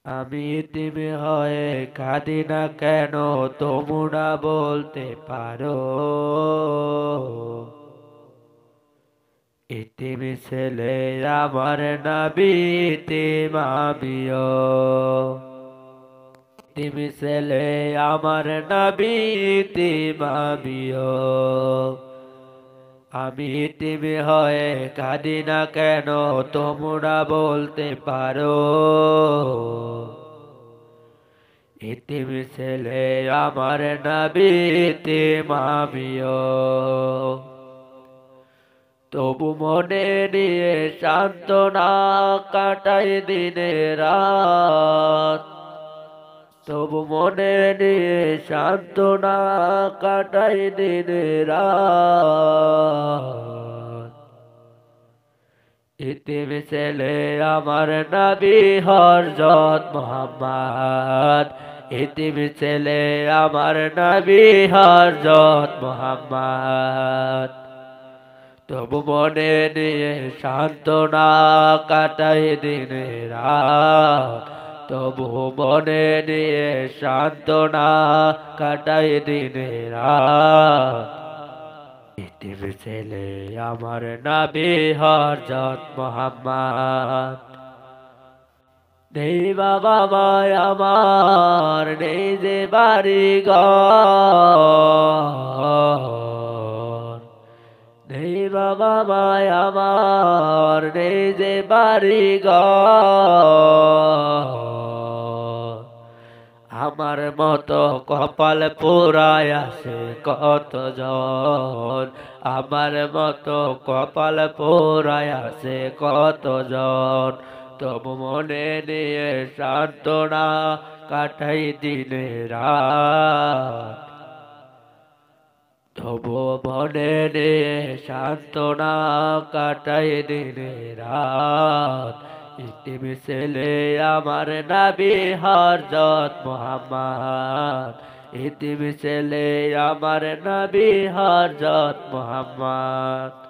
আমি ইতিম হয়ে কাঁদি না কেন, তোমরা বলতে পারো? ইতিম ছেলে আমার নবী, ইতিম আমিও। ইতিম ছেলে আমার নবী, ইতিম আমিও। আমি ইতিম হয়ে কাঁদি না কেন, তোমরা বলতে পারো? ইতিম ছেলে আমার নবী, ইতিম আমিও। তবু মনে নিয়ে সান্ত্বনা কাটাই দিনে রাত। তবু মনে নিয়ে সান্ত্বনা কাটাই দিনে রাত। ইতিম ছেলে আমার নবী হযরত মুহাম্মদ। ইতিম ছেলে আমার নবী হযরত মুহাম্মদ। তবু মনে নিয়ে সান্ত্বনা কাটাই দিনে রাত। তবু মনে নিয়ে সান্ত্বনা কাটাই দিনে রাত। ইতিম ছেলে আমার নবী হযরত মুহাম্মদ। নেই বাবা মায় আমার, নেই যে বাড়ি ঘর। নেই বাবা মায় আমার, নেই যে বাড়ি ঘর। আমার মতো কপাল পোড়ায় আছে কতজন। আমার মতো কপাল পোড়ায় আছে কতজন। তবু মনে নিয়ে সান্ত্বনা কাটাই দিনে রাত। তবু মনে নিয়ে সান্ত্বনা কাটাই দিনে রাত। ইতিম ছেলে আমার নবী হযরত মুহাম্মদ। ইতিম ছেলে আমার নবী হযরত মুহাম্মদ।